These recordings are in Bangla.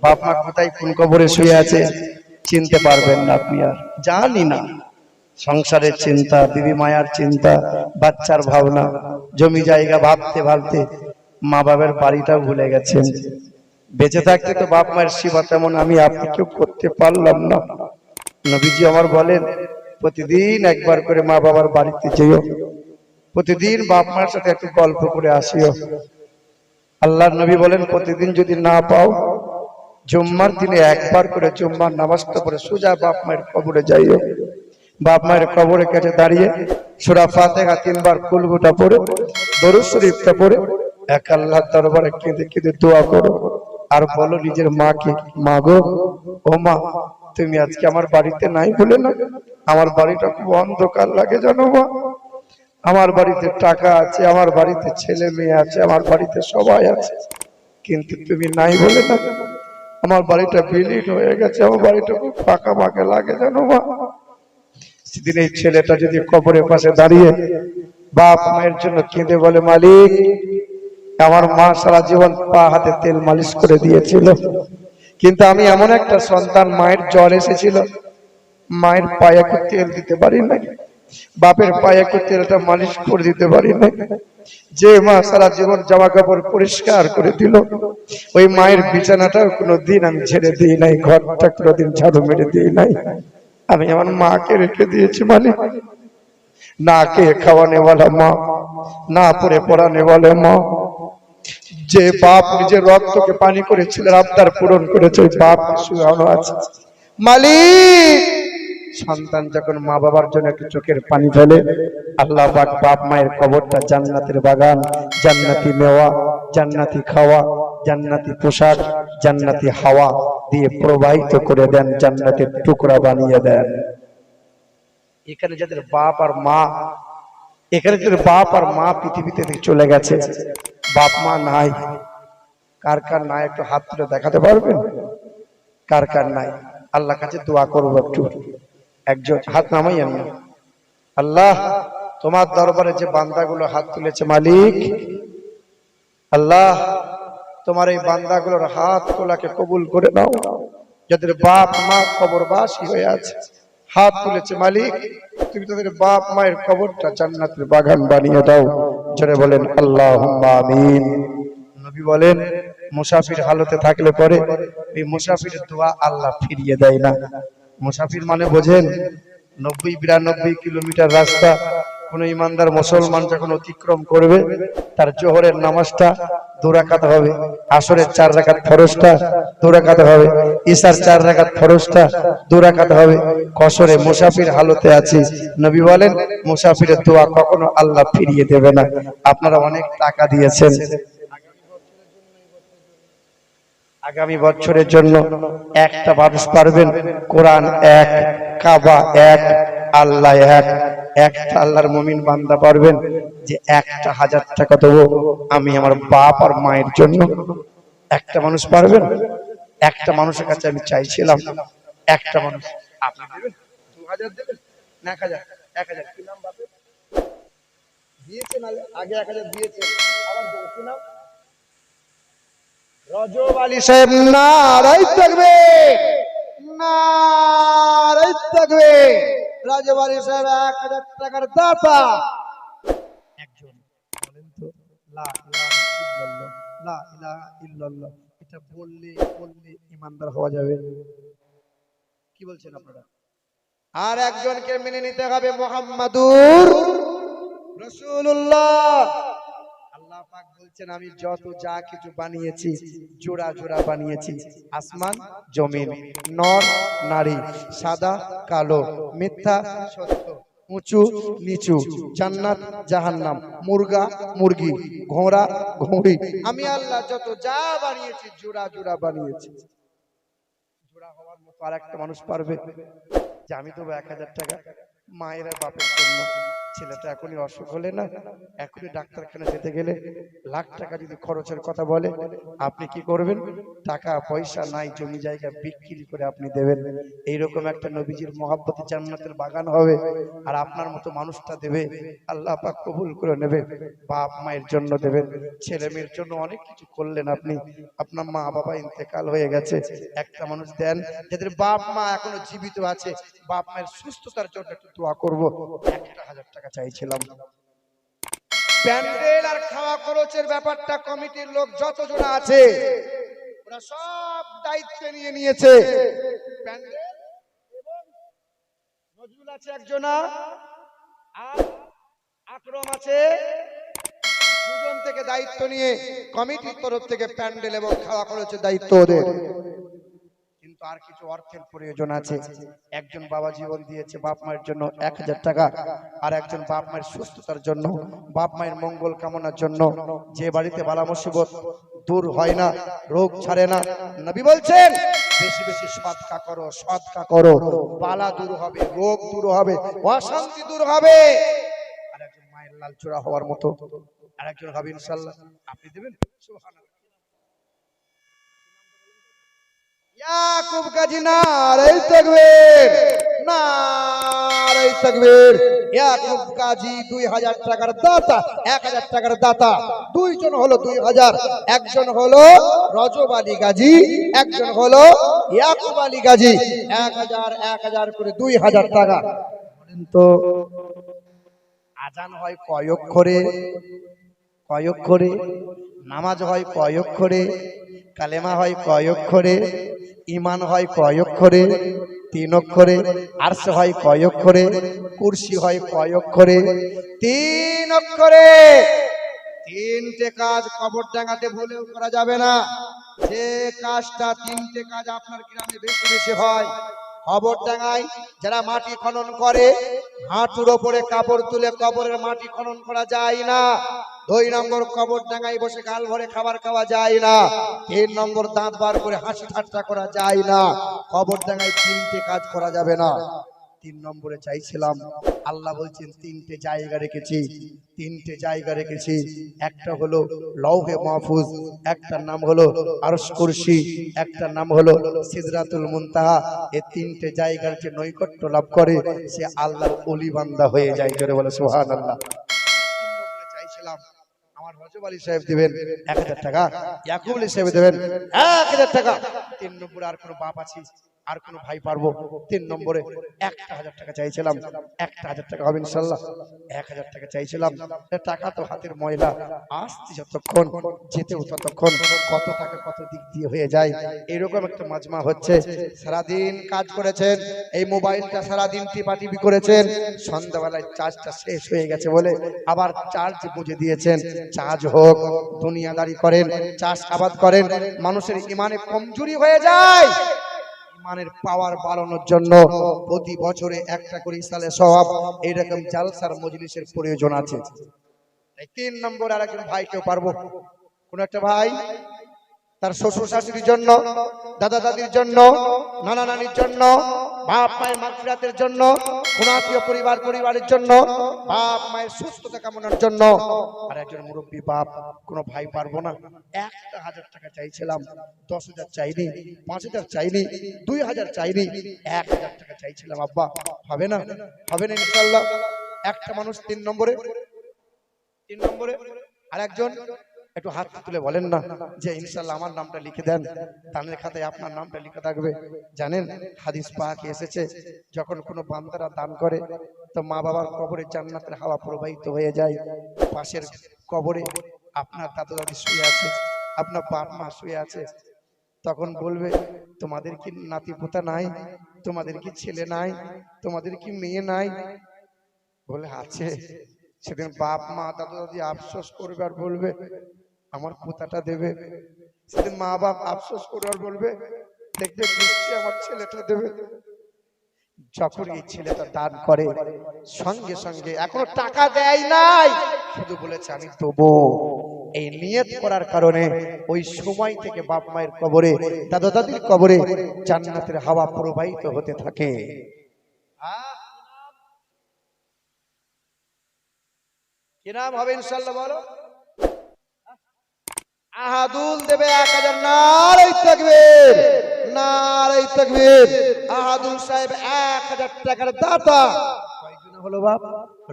বাপ মা কোথায় কোন কবরে শুয়ে আছে চিনতে পারবেন না আপনি, আর জানি না। সংসারের চিন্তা, বিবি মায়ার চিন্তা, বাচ্চার ভাবনা, জমি জায়গা ভাবতে ভাবতে মা বাবার বাড়িটাও ভুলে গেছেন। বেঁচে থাকতে তো বাপ মায়ের সেবা তেমন আমি আপনি কেউ করতে পারলাম না। নবীজি আমার বলেন, প্রতিদিন একবার করে মা বাবার বাড়িতে যেও, প্রতিদিন বাপ মায়ের সাথে একটু গল্প করে আসিও। আল্লাহর নবী বলেন, প্রতিদিন যদি না পাও, জুম্মার দিনে একবার করে জুম্মার নামাজটা পড়ে সোজা বাপ মায়ের কবরে যাইও। বাপ মায়ের কবরের কাছে দাঁড়িয়ে সূরা ফাতিহা 3 বার কুলহুটা পড়ে দরুদ শরীফটা পড়ে এক আল্লাহর দরবারে কেঁদে কেঁদে দোয়া করো। আর বলো নিজের মাকে, মা গো, ও মা, তুমি আজকে আমার বাড়িতে নাই বলে না আমার বাড়িটা খুব অন্ধকার লাগে জানো মা। আমার বাড়িতে টাকা আছে, আমার বাড়িতে ছেলে মেয়ে আছে, আমার বাড়িতে সবাই আছে, কিন্তু তুমি নাই বলে না আমার বাড়িটা বিলীন হয়ে গেছে, আমার বাড়িটা খুব ফাঁকা ফাঁকা লাগে জানো মা। সেদিন এই ছেলেটা যদি কবরের পাশে দাঁড়িয়ে বাপ মায়ের জন্য কেঁদে বলে, মালিক, আমার মা সারা জীবন পা হাতে তেল মালিশ করে দিয়েছিল, কিন্তু আমি এমন একটা সন্তান, মায়ের জ্বর এসেছিল, মায়ের পায়ে একটু তেল দিতে পারি নাই, বাপের পায়ে একটু তেলটা মালিশ করে দিতে পারি নাই। যে মা সারা জীবন জামা কাপড় পরিষ্কার করে দিল, ওই মায়ের বিছানাটাও কোনোদিন আমি ছেড়ে দিই নাই, ঘরটা কোনোদিন ঝাড়ু মেরে দিই নাই। আমি আমার মাকে রেখে দিয়েছি মালিক। না কে খাওয়ানে वाला মা, না পরে পড়ানে वाले মা। যে বাপ নিজের রক্তকে পানি করে ছেলের আবদার পূরণ করেছে, ওই বাপ শুয়ানো আছে মালিক। সন্তান যখন মা বাবার জন্য একটু চোখের পানি ফেলে, আল্লাহ পাক বাপ মায়ের কবরটা জান্নাতের বাগান, জান্নাতি মেওয়া, জান্নাতি খাওয়া, জান্নাতি পোশাক, জান্নাতি হাওয়া দিয়ে প্রবাহিত করে দেন, জান্নাতের টুকরা বানিয়ে দেন। এখানে যাদের বাপ আর মা, এখানে যাদের বাপ আর মা পৃথিবীতে চলে গেছে, বাপ মা নাই, কার কার নাই একটু হাত তুলে দেখাতে পারবেন? কার কার নাই? আল্লাহ কাছে দোয়া করবো একটু, একজন হাত নামাই। আমি আল্লাহ তোমার দরবারে যে বান্দাগুলো হাত তুলেছে মালিক, আল্লাহ তোমার এই বান্দাগুলোর হাত তোলাকে কবুল করে নাও। যাদের বাপ মা কবরবাসী হয়ে আছে, হাত তুলেছে মালিক, তুমি তাদের বাপ মায়ের কবরটা জান্নাতের বাগান বানিয়ে দাও। জোরে বলেন আল্লাহুম্মা আমিন। নবী বলেন, মুসাফির হালতে থাকলে পরে এই মুসাফিরের দোয়া আল্লাহ ফিরিয়ে দেয় না। মুসাফির মানে বোঝেন, 90-92 কিলোমিটার রাস্তা কোন ইমানদার মুসলমান যখন অতিক্রম করবে, তার জোহরের নামাজটা 2 রাকাত হবে, আসরের 4 রাকাত ফরজটা 2 রাকাত হবে, ইশার 4 রাকাত ফরজটা 2 রাকাত হবে। কসরে মুসাফির হালতে আছি, নবী বলেন মুসাফিরের দোয়া কখনো আল্লাহ ফিরিয়ে দেবে না। আপনারা অনেক টাকা দিয়েছেন, আগামী বছরের জন্য একটা মানুষ পারবেন, কোরআন এক, কাবা এক, আল্লাহ এক, একটা আল্লাহর মুমিন বান্দা পারবেন যে 1000 টাকা দেবো আমি আমার বাপ আর মায়ের জন্য? একটা মানুষ পারবেন? একটা মানুষের কাছে আমি চাইছিলাম, একটা মানুষ। আপনি দেবেন? 2000 দেবেন না 1000? 1000 কি নাম বাপের? দিয়েছেন আগে 1000 দিয়েছেন, আবার কি নাম? রজব আলী সাহেব। নারায়ে তাকবীর, নারায়ে তাকবীর। রজব আলী সাহেব 1000 টাকার দাতা। একজন বলেন তো লা ইলাহা ইল্লাল্লাহ, লা ইলাহা ইল্লাল্লাহ, এটা বললে ঈমানদার হওয়া যাবে? কি বলছেন আপনারা? আর একজনকে মেনে নিতে হবে, মুহাম্মাদুর রাসূলুল্লাহ। আল্লাহ পাক বলছেন, আমি যত যা কিছু বানিয়েছি জোড়া জোড়া বানিয়েছি, আসমান জমিন, নর নারী, সাদা কালো, মিথ্যা সত্য, উঁচু নিচু, জান্নাত জাহান্নাম, মুরগা মুরগি, ঘোড়া ঘুড়ি, আমি আল্লাহ যত যা বানিয়েছি জোড়া জোড়া বানিয়েছি। জোড়া হওয়ার মতো আর একটা মানুষ পারবে যে আমি দেবো 1000 টাকা মায়ের বাপের জন্য? ছেলেটা এখনই অসুখ হলে না, এখনই ডাক্তারখানা যেতে গেলে লাখ টাকা যদি খরচের কথা বলে, আপনি কি করবেন? টাকা পয়সা নাই, জমি জায়গা বিক্রি করে আপনি দেবেন। এইরকম একটা নবীজির মহব্বতে জান্নাতের বাগান হবে, আর আপনার মতো মানুষটা দেবে, আল্লাহ পাক কবুল করে নেবে। বাপ মায়ের জন্য দেবেন, ছেলে মেয়ের জন্য অনেক কিছু করলেন আপনি। আপনার মা বাবা ইন্তেকাল হয়ে গেছে, একটা মানুষ দেন যাদের বাপ মা এখনো জীবিত আছে, বাপ মায়ের সুস্থতার জন্য একটু দোয়া করব। 1,000 টাকা চাইছিলাম। প্যান্ডেল আর খাওয়া খরচের ব্যাপারটা কমিটির লোক যতজন আছে ওরা সব দায়িত্ব নিয়ে নিয়েছে। প্যান্ডেল এবং নজরুল আছে একজনা, আর আকরম আছে, দুজন থেকে দায়িত্ব নিয়ে কমিটির তরফ থেকে প্যান্ডেল এবং খাওয়া খরচের দায়িত্ব ওদের। কিন্তু আর কিছু অর্থের প্রয়োজন আছে। একজন বাবা জীবন দিয়েছে বাপ মায়ের জন্য 1,000 টাকা, আর একজন বাপ মায়ের সুস্থতার জন্য, বাপ মায়ের মঙ্গল কামনার জন্য। যে বাড়িতে বালা মুসিবত দূর হয় না, রোগ ছাড়ে না, নবী বলছেন বেশি বেশি সদকা করো, সদকা করো, বালা দূর হবে, রোগ দূর হবে, অশান্তি দূর হবে। আর একজন মায়ের লাল চূড়া হওয়ার মতো আর একজন হবে ইনশাআল্লাহ। আপনি দেবেন? সুবহানাল্লাহ। ইয়াকুব গাজী নারে তাকবীর, নারে তাকবীর। ইয়াকুব গাজী 2000 টাকার দাতা, 1000 টাকার দাতা। দুইজন হলো 2000, একজন হলো রজব আলী গাজী, একজন হলো ইয়াকুব আলী গাজী। 1000 1000 করে 2000 টাকা। বলেন তো আজান হয় কয় অক্ষরে? কয় অক্ষরে? নামাজ হয় কয় অক্ষরে? কালেমা হয় কয় অক্ষরে? ঈমান হয় কয় অক্ষরে? 3 অক্ষরে। আরশ হয় কয় অক্ষরে? কুরসি হয় কয় অক্ষরে? 3 অক্ষরে। 3টে কাজ কবর ডাঙাতে ভুলেও করা যাবে না। যে কাজটা 3টে কাজ আপনার গ্রামে বেশি বেশি হয়, কবর ডাঙায় যারা মাটি খনন করে, হাঁটুর ওপরে কাপড় তুলে কবরের মাটি খনন করা যায় না। 2 নম্বর, কবর ডাঙায় বসে গাল ভরে খাবার খাওয়া যায় না। 3 নম্বর, দাঁত বার করে হাসি ঠাট্টা করা যায় না। কবর ডাঙায় 3টে কাজ করা যাবে না। 3 নম্বরে চাইছিলাম, আল্লাহ বলছেন 3টে জায়গা রেখেছি, 3টে জায়গা রেখেছি। একটা হলো লৌহে মাহফুজ, একটার নাম হলো আরশ কুরসি, একটার নাম হলো সিদরাতুল মুনতাহা। এই 3টে জায়গার যে নৈকট্য লাভ করে সে আল্লাহর ওলি বান্দা হয়ে যায়। জোরে বলে সুবহানাল্লাহ। 3 নম্বরে চাইছিলাম আমার রজব আলী সাহেব দিবেন 1000 টাকা, ইয়াকুব আলী সাহেব দিবেন 1000 টাকা। 3 নম্বরে আর কোন বাপ আছে, আর কোন ভাই পারবো? 3 নম্বরে 1000 টাকা চাইছিলাম। 1000 টাকা হবে ইনশাআল্লাহ। 1000 টাকা চাইছিলাম। টাকা তো হাতের ময়লা, আসতে যতক্ষণ যেতেও ততক্ষণ কত টাকা কত দিক দিয়ে হয়ে যায়। এরকম একটা মাজমা হচ্ছে, সারাদিন কাজ করেছেন, এই মোবাইলটা সারাদিন টিপাটিপি করেছেন, সন্ধ্যাবেলায় চার্জটা শেষ হয়ে গেছে বলে আবার চার্জ বুঝে দিয়েছেন। চার্জ হোক, দুনিয়াদারি করেন, চাষ আবাদ করেন, মানুষের ইমানে কমজোরি হয়ে যায়। ইমানের পাওয়ার বাড়ানোর জন্য প্রতি বছরে একটা করে ইসালে সওয়াব এইরকম জালসার মজলিসের প্রয়োজন আছে। 3 নম্বর, আর একজন ভাই কেউ পারবো? কোন একটা ভাই তার শ্বশুর শাশুড়ির জন্য, দাদা দাদির জন্য, নানা নানির জন্য, বাপ মায়ের মাগফিরাতের জন্য, গুণাতীয় পরিবারের জন্য, বাপ মায়ের সুস্থতা কামনার জন্য। আর একজন মুরব্বী বাপ, কোন ভাই পারবো না? 1000 টাকা চাইছিলাম। 10,000 চাইনি, 5,000 চাইনি, 2,000 চাইনি, 1000 টাকা চাইছিলাম। আব্বা হবে না? হবে না ইনশাআল্লাহ। একটা মানুষ 3 নম্বরে। 3 নম্বরে আর একজন একটু হাত তুলে বলেন না যে ইনশাআল্লাহ আমার নামটা লিখে দেন, দানের খাতায় আপনার নামটা লিখে থাকবে। জানেন হাদিস পাকে এসেছে, যখন কোনো বান্দারা দান করে তো মা বাবার কবরে জান্নাতের হাওয়া প্রবাহিত হয়ে যায়। পাশের কবরে আপনার দাদা দাদি শুয়ে আছে, আপনার বাপ মা শুয়ে আছে, তখন বলবে তোমাদের কি নাতি পোতা নাই? তোমাদের কি ছেলে নাই? তোমাদের কি মেয়ে নাই? বলে আছে। সেদিন বাপ মা দাদা দাদি আফসোস করবে আর বলবে আমার পোতাটা দেবে। সেদিন মা বাপ আফসোস করবে আর বলবে দেখবে নিশ্চয়ই আমার ছেলেটা দেবে। যখন এই ছেলেটা দান করে সঙ্গে সঙ্গে এখনো টাকা দেয় নাই, শুধু বলেছে আমি দেবো। এই নিয়ত করার কারণে ওই সময় থেকে বাপ মায়ের কবরে, দাদা দাদির কবরে জান্নাতের হাওয়া প্রবাহিত হতে থাকে। কি নাম হবে ইনশাআল্লাহ বলো? আহাদুল দেবে 1000। নারে তাকবীর, নারে তাকবীর। আহাদুল সাহেব 1000 টাকার দাতা। কয়জন হলো বাপ?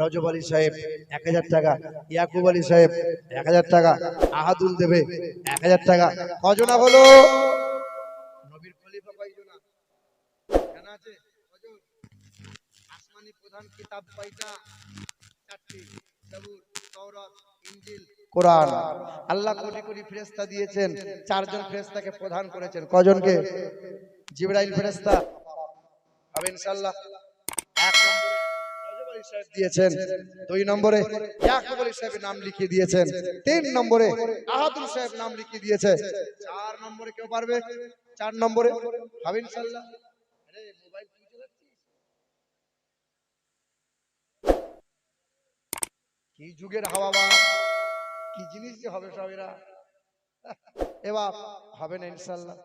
রজব আলী সাহেব 1000 টাকা, ইয়াকুব আলী সাহেব 1000 টাকা, আহাদুল দেবে 1000 টাকা। কজন হলো? নবীর খলিফা কয়জন? জানা আছে কজন? আসমানি প্রধান কিতাব কয়টা? 4টি। জবুর, তাওরাত, ইনজিল, কোরআন। আল্লাহ কোটি কোটি ফেরেশতা দিয়েছেন, 4 জন ফেরেশতাকে প্রধান করেছেন। কজনকে? জিবরাইল ফেরেশতা হবে ইনশাআল্লাহ। 1 নম্বরে রজব আলী সাহেব দিয়েছেন, 2 নম্বরে ইয়াকুব আলী সাহেবের নাম লিখিয়ে দিয়েছেন, 3 নম্বরে আহাদুল সাহেব নাম লিখিয়ে দিয়েছে, 4 নম্বরে কেউ পারবে? 4 নম্বরে হবে ইনশাআল্লাহ। আরে মোবাইল কি চালাচ্ছিস? কি যুগের হাওয়া বা, কি জিনিস যে হবে সব এরা। এবার হবে না ইনশাআল্লাহ।